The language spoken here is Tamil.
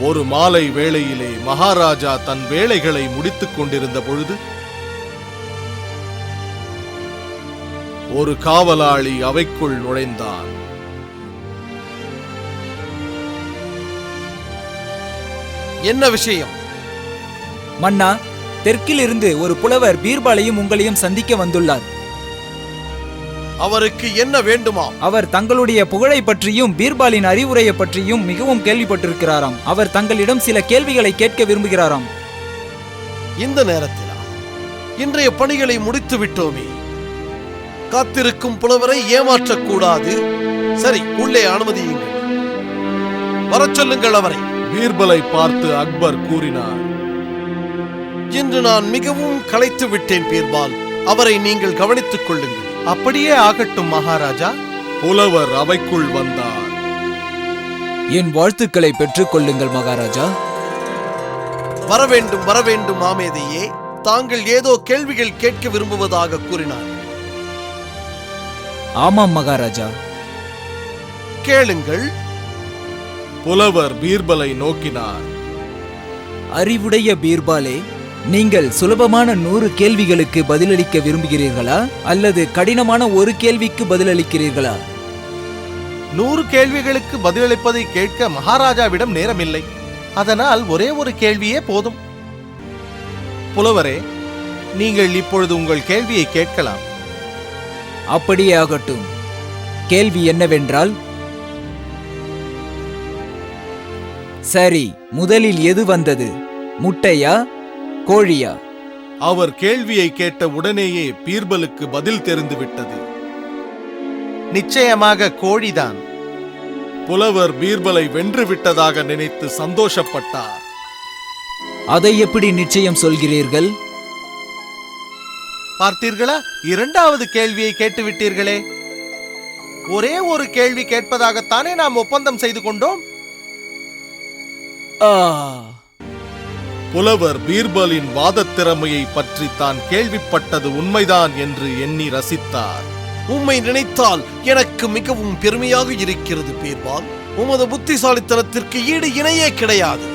ஒரு மாலை வேளையிலே மகாராஜா தன் வேலைகளை முடித்துக் கொண்டிருந்த பொழுது ஒரு காவலாளி அவைக்குள் நுழைந்தான். என்ன விஷயம்? மன்னா, தெற்கில் இருந்து ஒரு புலவர் பீர்பாலையும் உங்களையும் சந்திக்க வந்துள்ளார். அவருக்கு என்ன வேண்டுமா? அவர் தங்களுடைய புகழை பற்றியும் பீர்பாலின் அறிவுரையை பற்றியும் மிகவும் கேள்விப்பட்டிருக்கிறாராம். அவர் தங்களிடம் சில கேள்விகளை கேட்க விரும்புகிறாராம். இந்த நேரத்திலா? இன்றைய பணிகளை முடித்து விட்டோமே. காத்திருக்கும் புலவரை ஏமாற்றக்கூடாது. சரி, உள்ளே அனுமதியுங்கள். வரச் சொல்லுங்கள் அவரை. பீர்பலை பார்த்து அக்பர் கூறினார், இன்று நான் மிகவும் களைத்து விட்டேன் பீர்பால். அவரை நீங்கள் கவனித்துக் கொள்ளுங்கள். அப்படியே ஆகட்டும் மகாராஜா. புலவர் அவைக்குள் வந்தார். என் வாழ்த்துக்களை பெற்றுக் கொள்ளுங்கள் மகாராஜா. வரவேண்டும் வரவேண்டும் மாமேதையே. தாங்கள் ஏதோ கேள்விகள் கேட்க விரும்புவதாக கூறினார். ஆமாம் மகாராஜா. கேளுங்கள். புலவர் பீர்பலை நோக்கினார். அறிவுடைய பீர்பாலே, நீங்கள் சுலபமான 100 கேள்விகளுக்கு பதிலளிக்க விரும்புகிறீர்களா அல்லது கடினமான ஒரு கேள்விக்கு பதிலளிக்கிறீர்களா? 100 கேள்விகளுக்கு பதிலளிப்பதை கேட்க மகாராஜாவிடம் நேரமில்லை. அதனால் ஒரே ஒரு கேள்வியே போதும். புலவரே, நீங்கள் இப்பொழுது உங்கள் கேள்வியை கேட்கலாம். அப்படியே ஆகட்டும். கேள்வி என்னவென்றால், சரி, முதலில் எது வந்தது, முட்டையா கோழியா? அவர் கேள்வியை கேட்ட உடனேயே பீர்பலுக்கு பதில் தெரிந்துவிட்டது. நிச்சயமாக கோழிதான். புலவர் பீர்பலை வென்று விட்டதாக நினைத்து சந்தோஷப்பட்டார். அதை எப்படி நிச்சயம் சொல்கிறீர்கள்? பார்த்தீர்களா, 2வது கேள்வியை கேட்டுவிட்டீர்களே. ஒரே ஒரு கேள்வி கேட்பதாகத்தானே நாம் ஒப்பந்தம் செய்து கொண்டோம். புலவர் பீர்பலின் வாதத் திறமையை பற்றி தான் கேள்விப்பட்டது உண்மைதான் என்று எண்ணி ரசித்தார். உம்மை நினைத்தால் எனக்கு மிகவும் பெருமையாக இருக்கிறது பீர்பால். உமது புத்திசாலித்தனத்திற்கு ஈடு இணையே கிடையாது.